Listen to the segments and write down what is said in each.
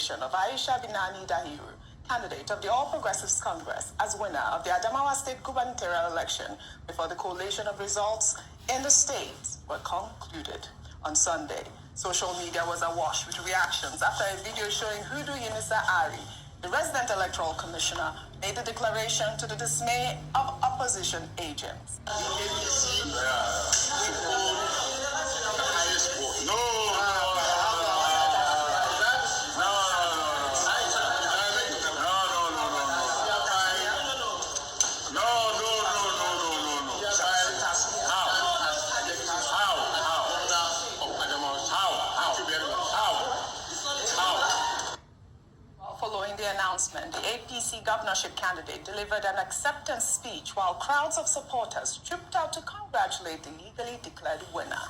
declaration of Aisha BINANI Dahiru, candidate of the All Progressives Congress, as winner of the Adamawa State gubernatorial election before the collation of results in the state were concluded on Sunday. Social media was awash with reactions after a video showing Hudu Yunisa Ari, the resident electoral commissioner, made the declaration to the dismay of opposition agents. Following the announcement, the APC governorship candidate delivered an acceptance speech while crowds of supporters trooped out to congratulate the legally declared winner.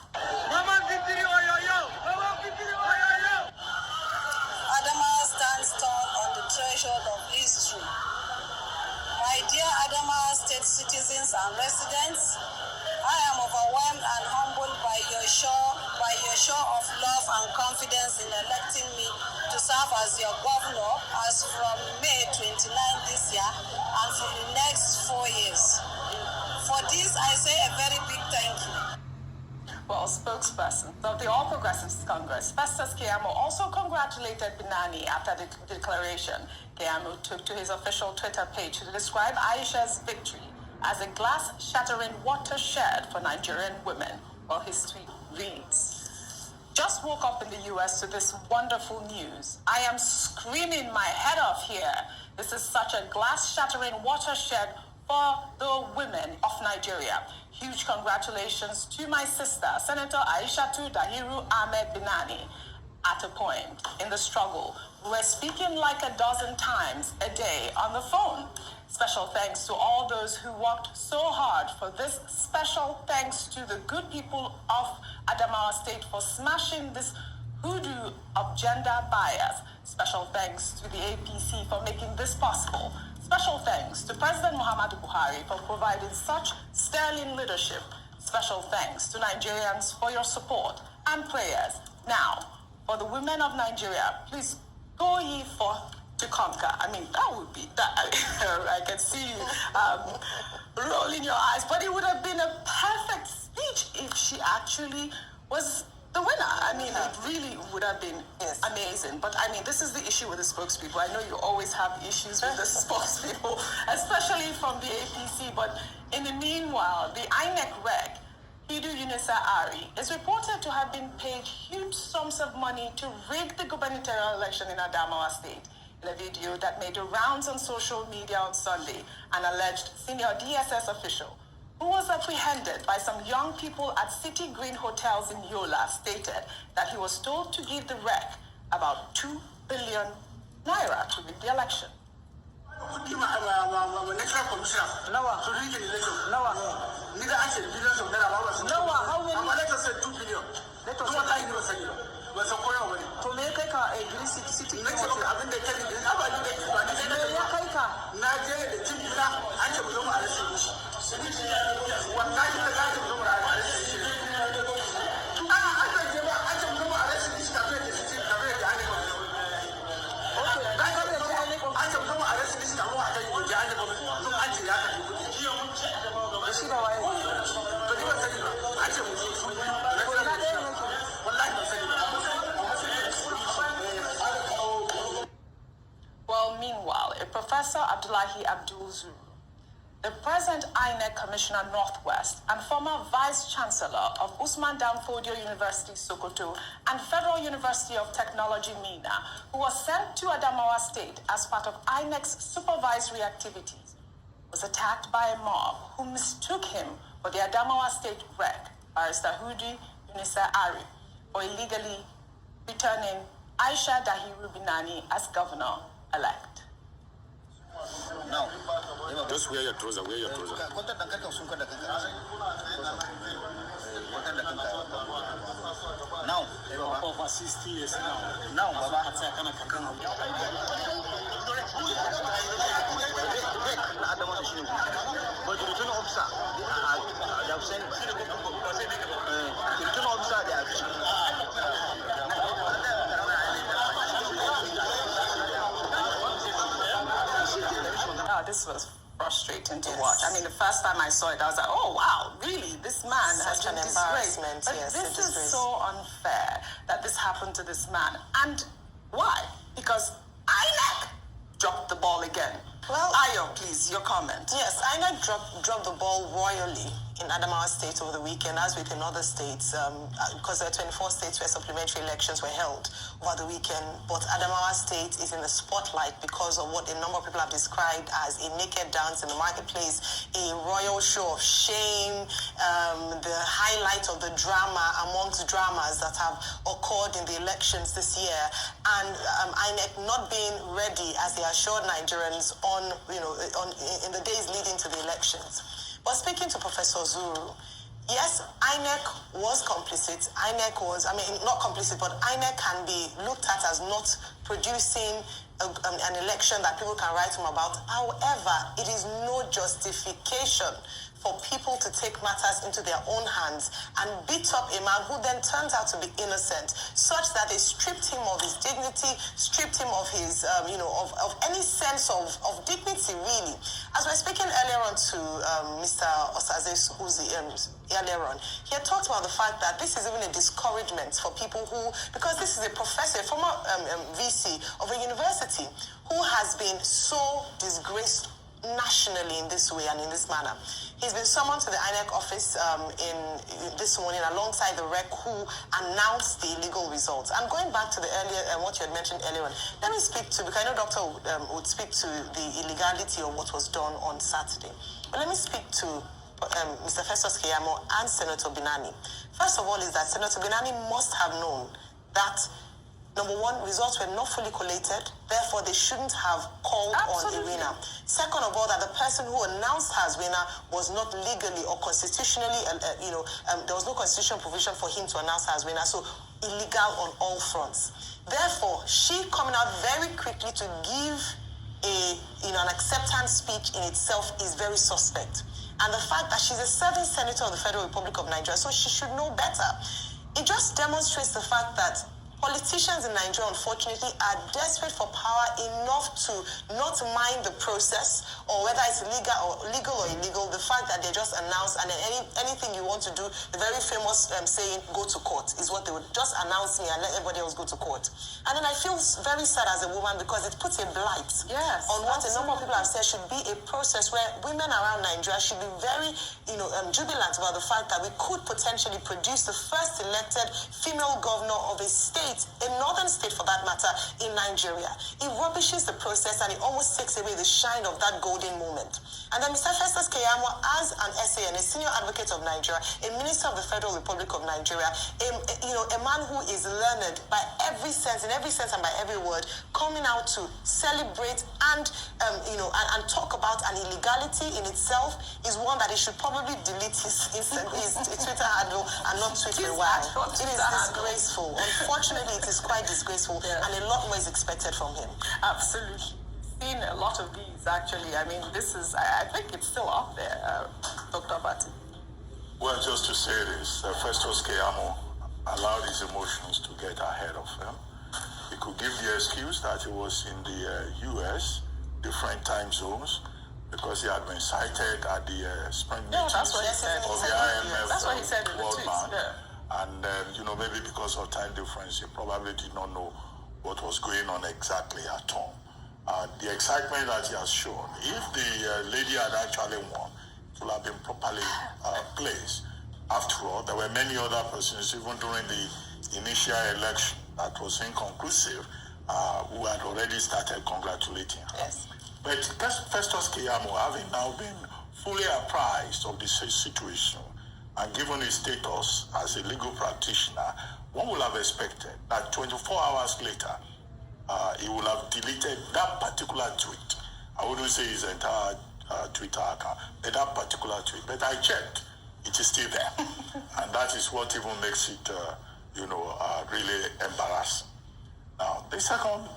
Adamawa stands tall on the threshold of history. My dear Adamawa State citizens and residents, I am overwhelmed and humbled by your show of love and confidence in electing me to serve as your governor as from May 29 this year and for the next 4 years. For this, I say a very big thank you. Well, spokesperson of the All Progressives Congress, Festus Keyamo, also congratulated BINANI after the declaration. Keyamo took to his official Twitter page to describe Aisha's victory as a glass-shattering watershed for Nigerian women. Well, his tweet reads, "Just woke up in the U.S. to this wonderful news. I am screaming my head off here. This is such a glass-shattering watershed for the women of Nigeria. Huge congratulations to my sister, Senator Aishatu Dahiru Ahmed BINANI. At a point in the struggle, we were speaking like a dozen times a day on the phone. Special thanks to all those who worked so hard for this. Special thanks to the good people of Adamawa State for smashing this hoodoo of gender bias. Special thanks to the APC for making this possible. Special thanks to President Muhammadu Buhari for providing such sterling leadership. Special thanks to Nigerians for your support and prayers. Now, for the women of Nigeria, please go ye forth to conquer." I mean, that would be that. I can see you rolling your eyes, but it would have been a perfect speech if she actually was the winner. I mean, it really would have been amazing. But I mean, this is the issue with the spokespeople. I know you always have issues with the spokespeople, especially from the APC. But in the meanwhile, the INEC reg, Hudu Yunisa Ari, is reported to have been paid huge sums of money to rig the gubernatorial election in Adamawa State. In a video that made the rounds on social media on Sunday, an alleged senior DSS official who was apprehended by some young people at City Green Hotels in Yola stated that he was told to give the rec about 2 billion naira to rig the election. Well, meanwhile, Professor Abdullahi Abdul Zuru, the present INEC Commissioner Northwest and former Vice Chancellor of Usman Danfodio University Sokoto and Federal University of Technology Mina, who was sent to Adamawa State as part of INEC's supervisory activities, was attacked by a mob who mistook him for the Adamawa State rec, Barrister Hudu Yunisa Ari, for illegally returning Aisha Dahiru BINANI as governor-elect. Now, just wear your trouser, wear your trouser. Now, over 60 years now, Baba, but the return officer, they have sent the return officer, they have this was frustrating to watch. I mean, the first time I saw it, I was like, oh, wow, really? This man has been disgraced. But this is so unfair that this happened to this man. And why? Because INEC dropped the ball again. Well, Ayo, please, your comment. Yes, INEC dropped the ball royally in Adamawa State over the weekend, as with in other states, because there are 24 states where supplementary elections were held over the weekend. But Adamawa State is in the spotlight because of what a number of people have described as a naked dance in the marketplace, a royal show of shame, the highlight of the drama amongst dramas that have occurred in the elections this year, and INEC not being ready, as they assured Nigerians, in the days leading to the elections. But speaking to Professor Zuru, yes, INEC was complicit. Not complicit, but INEC can be looked at as not producing an election that people can write home about. However, it is no justification for people to take matters into their own hands and beat up a man who then turns out to be innocent, such that they stripped him of his dignity, stripped him of his, of any sense of dignity, really. As we're speaking earlier on to Mr. Osaze Uzi, earlier on, he had talked about the fact that this is even a discouragement for people who, because this is a professor, a former VC of a university, who has been so disgraced nationally in this way and in this manner. He's been summoned to the INEC office in this morning alongside the REC who announced the illegal results. And going back to the earlier, what you had mentioned earlier on, let me speak to, because I know Doctor would speak to the illegality of what was done on Saturday. But let me speak to Mr. Festus Keyamo and Senator BINANI. First of all is that Senator BINANI must have known that, number one, results were not fully collated, therefore they shouldn't have called on a winner. Second of all, that the person who announced her as winner was not legally or constitutionally, there was no constitutional provision for him to announce her as winner, so illegal on all fronts. Therefore, she coming out very quickly to give an acceptance speech in itself is very suspect. And the fact that she's a serving senator of the Federal Republic of Nigeria, so she should know better. It just demonstrates the fact that politicians in Nigeria, unfortunately, are desperate for power enough to not mind the process, or whether it's legal or illegal, the fact that they just announce, and then anything you want to do, the very famous saying, go to court, is what they would just announce me and let everybody else go to court. And then I feel very sad as a woman because it puts a blight on what a number of people have said should be a process where women around Nigeria should be very, jubilant about the fact that we could potentially produce the first elected female governor of a state, a northern state for that matter, in Nigeria. It rubbishes the process and it almost takes away the shine of that golden moment. And then Mr. Festus Keyamo, as an SA and a senior advocate of Nigeria, a minister of the Federal Republic of Nigeria, a man who is learned by every sense, in every sense and by every word, coming out to celebrate and talk about an illegality in itself is one that he should probably delete his Twitter handle and not tweet for a while. It is disgraceful. Unfortunately, it is quite disgraceful, and a lot more is expected from him. Absolutely. Seen a lot of these, actually. I mean, this is, I think it's still up there, Dr. Bati. Well, just to say this, Festus Keyamo allowed his emotions to get ahead of him. He could give the excuse that he was in the US, different time zones, because he had been cited at the spring meetings of the IMF That's what he said in the World tweets. Bank. And, maybe because of time difference, he probably did not know what was going on exactly at home. The excitement that he has shown, if the lady had actually won, it would have been properly placed. After all, there were many other persons, even during the initial election that was inconclusive, who had already started congratulating her. Yes. But Festus Keyamo, having now been fully apprised of the situation and given his status as a legal practitioner, one would have expected that 24 hours later, he would have deleted that particular tweet. I wouldn't say his entire Twitter account, but that particular tweet. But I checked, it is still there. And that is what even makes it, really embarrassing. Now, the second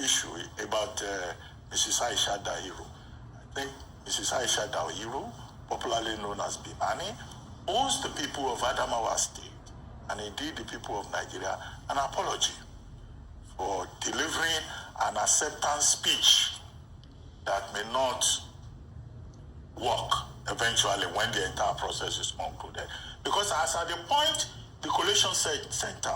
issue about Mrs. Aisha Dahiru. I think Mrs. Aisha Dahiru, popularly known as BINANI, owes the people of Adamawa State, and indeed the people of Nigeria, an apology for delivering an acceptance speech that may not work eventually when the entire process is concluded. Because as at the point the collation center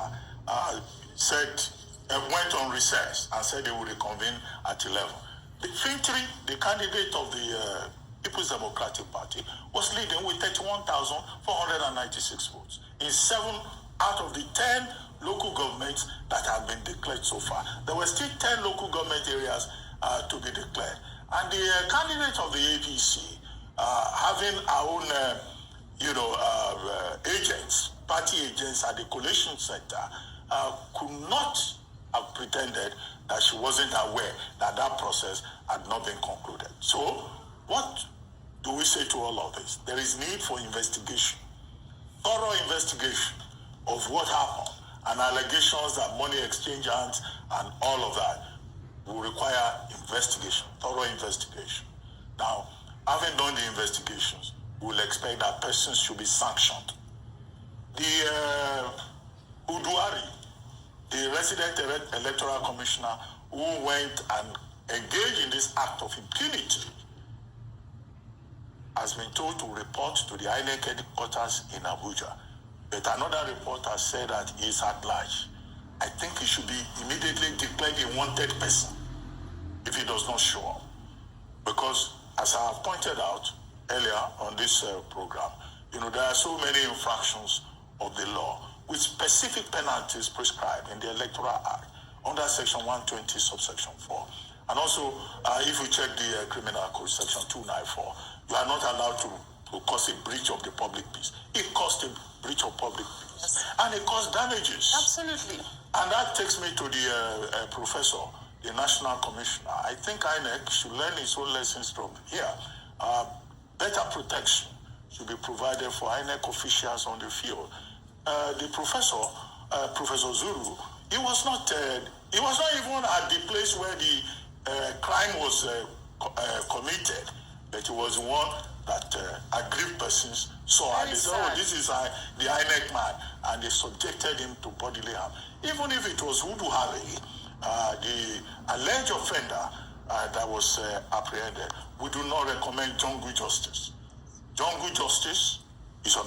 went on recess and said they would reconvene at 11, the Fintri, the candidate of the People's Democratic Party, was leading with 31,496 votes in 7 out of the 10 local governments that have been declared so far. There were still 10 local government areas to be declared. And the candidate of the APC, having our own, agents, party agents at the collation center, could not have pretended that she wasn't aware that that process had not been concluded. So, what do we say to all of this? There is need for investigation, thorough investigation of what happened, and allegations that money exchange hands and all of that will require investigation, thorough investigation. Now, having done the investigations, we will expect that persons should be sanctioned. The Uduari, the resident electoral commissioner who went and engaged in this act of impunity, has been told to report to the INEC headquarters in Abuja. But another report has said that he is at large. I think he should be immediately declared a wanted person if he does not show up. Because, as I have pointed out earlier on this program, there are so many infractions of the law with specific penalties prescribed in the Electoral Act under Section 120, subsection 4. And also, if we check the Criminal Code, Section 294, you are not allowed to cause a breach of the public peace. It caused a breach of public peace. Yes. And it caused damages. Absolutely. And that takes me to the professor, the national commissioner. I think INEC should learn its own lessons from here. Better protection should be provided for INEC officials on the field. The professor, Professor Zuru, he was not even at the place where the crime was committed, but he was one that aggrieved persons saw and they said, oh, this is the INEC man, and they subjected him to bodily harm. Even if it was Udu Hari, the alleged offender that was apprehended, we do not recommend jungle justice. Jungle justice is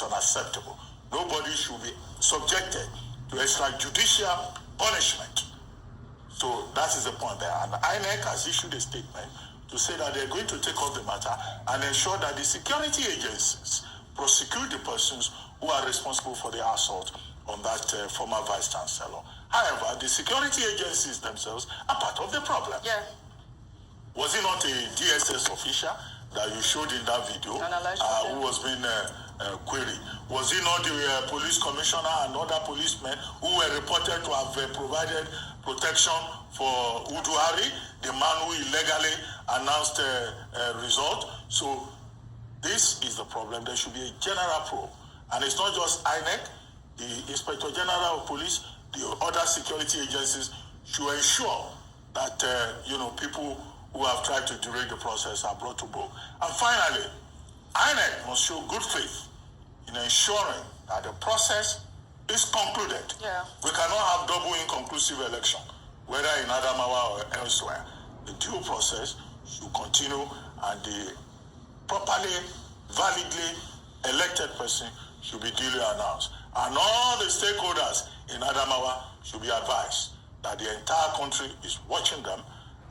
unacceptable. Nobody should be subjected to extrajudicial punishment. So that is the point there. And INEC has issued a statement to say that they're going to take up the matter and ensure that the security agencies prosecute the persons who are responsible for the assault on that former vice chancellor. However, the security agencies themselves are part of the problem. Yeah. Was it not a DSS official that you showed in that video who was being queried? Was it not the police commissioner and other policemen who were reported to have provided protection for Uduari, the man who illegally announced a result? So this is the problem. There should be a general probe. And it's not just INEC, the Inspector General of Police, the other security agencies should ensure that people who have tried to derail the process are brought to book. And finally, INEC must show good faith in ensuring that the process is concluded. Yeah. We cannot have double inconclusive election, whether in Adamawa or elsewhere. The due process should continue and the properly, validly elected person should be duly announced. And all the stakeholders in Adamawa should be advised that the entire country is watching them,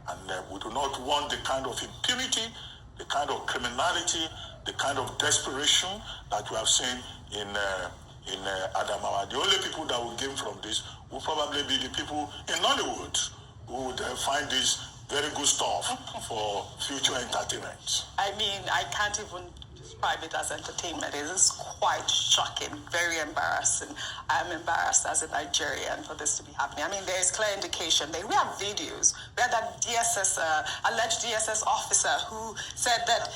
and we do not want the kind of impunity, the kind of criminality, the kind of desperation that we have seen in Adamawa. The only people that will gain from this will probably be the people in Nollywood who would find this very good stuff for future entertainment. I mean, I can't even describe it as entertainment. It is quite shocking, very embarrassing. I'm embarrassed as a Nigerian for this to be happening. I mean, there is clear indication. We have videos. We had that DSS, alleged DSS officer who said that,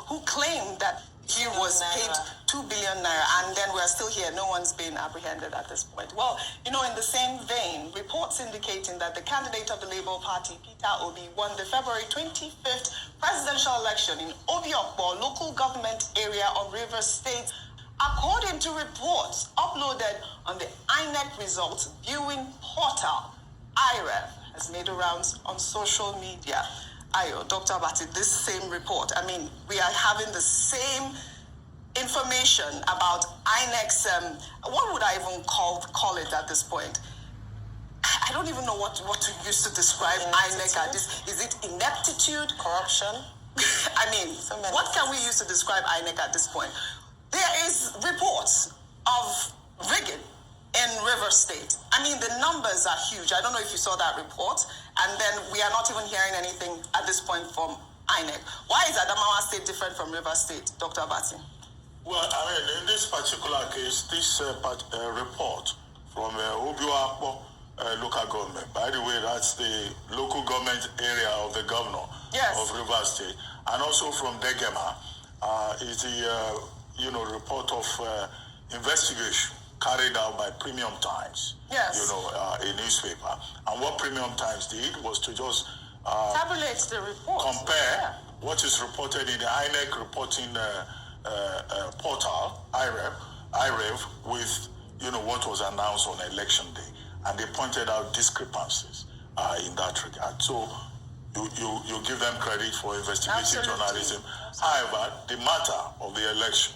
who claimed that he was paid 2 billion naira, and then we're still here. No one's been apprehended at this point. Well, in the same vein, reports indicating that the candidate of the Labour Party, Peter Obi, won the February 25th presidential election in OJYOKPE, local government area of Rivers State. According to reports uploaded on the INEC results viewing portal, IREV has made the rounds on social media. Dr. Abati, this same report. I mean, we are having the same information about INEC's, what would I even call it at this point? I don't even know what to use to describe INEC at this. Is it ineptitude? Corruption? I mean, what can we use to describe INEC at this point? There is reports of rigging in River State. I mean, the numbers are huge. I don't know if you saw that report. And then we are not even hearing anything at this point from INEC. Why is Adamawa State different from River State, Dr. Abati? Well, I mean, in this particular case, this report from OJYOKPE local government, by the way, that's the local government area of the governor of River State, and also from Degema, is the report of investigation carried out by Premium Times, a newspaper. And what Premium Times did was to just tabulate the report, compare what is reported in the INEC reporting portal, IREV, with what was announced on election day. And they pointed out discrepancies in that regard. So you give them credit for investigative journalism. However, the matter of the election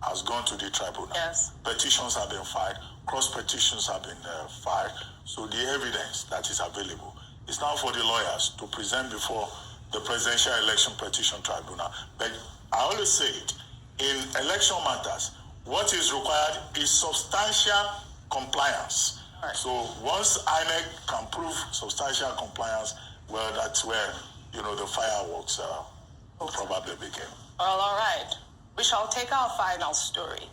has gone to the tribunal. Yes. Petitions have been filed, cross petitions have been filed. So the evidence that is available is now for the lawyers to present before the Presidential Election Petition Tribunal. But I always say it, in election matters, what is required is substantial compliance. Right. So once INEC can prove substantial compliance, well, that's where, the fireworks will probably begin. Well, all right. We shall take our final story.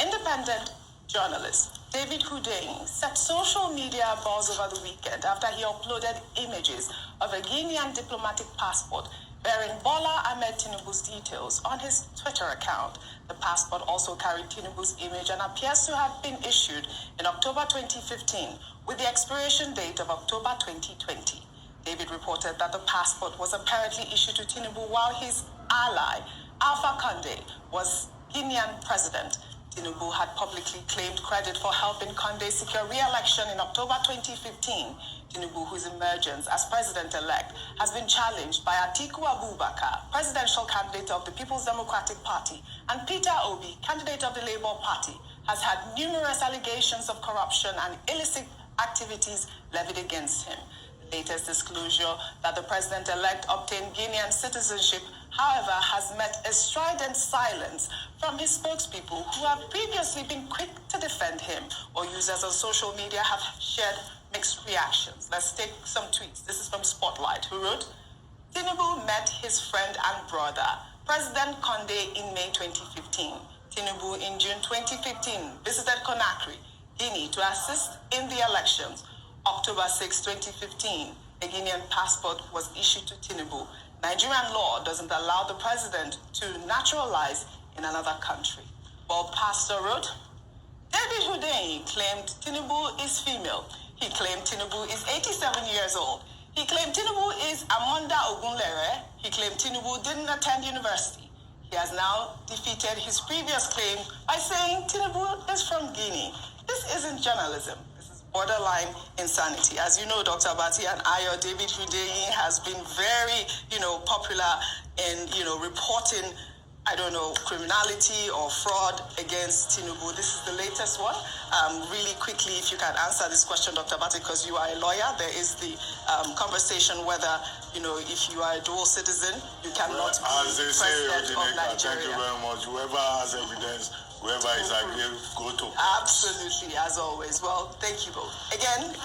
Independent journalist David Hundeyin set social media buzz over the weekend after he uploaded images of a Guinean diplomatic passport bearing Bola Ahmed Tinubu's details on his Twitter account. The passport also carried Tinubu's image and appears to have been issued in October 2015 with the expiration date of October 2020. David reported that the passport was apparently issued to Tinubu while his ally, Alpha Conde, was Guinean president. Tinubu had publicly claimed credit for helping Conde secure re-election in October 2015. Tinubu, whose emergence as president-elect has been challenged by Atiku Abubakar, presidential candidate of the People's Democratic Party, and Peter Obi, candidate of the Labour Party, has had numerous allegations of corruption and illicit activities levied against him. The latest disclosure that the president-elect obtained Guinean citizenship, however, has met a strident silence from his spokespeople who have previously been quick to defend him, or users on social media have shared mixed reactions. Let's take some tweets. This is from Spotlight, who wrote, Tinubu met his friend and brother, President Conde, in May 2015. Tinubu in June 2015 visited Conakry, Guinea, to assist in the elections. October 6, 2015, a Guinean passport was issued to Tinubu. Nigerian law doesn't allow the president to naturalize in another country. Well, Pastor wrote, David Hundeyin claimed Tinubu is female. He claimed Tinubu is 87 years old. He claimed Tinubu is Amanda Ogunlere. He claimed Tinubu didn't attend university. He has now defeated his previous claim by saying Tinubu is from Guinea. This isn't journalism. Borderline insanity. As you know, Dr. Abati and David Hundeyin has been very, popular in, reporting, criminality or fraud against Tinubu. This is the latest one. Really quickly, if you can answer this question, Dr. Abati, because you are a lawyer, there is the conversation whether, if you are a dual citizen, you cannot be president of Nigeria. Thank you very much. Whoever has evidence, whoever is aggrieved, go to court. Absolutely, as always. Well, thank you both. Again,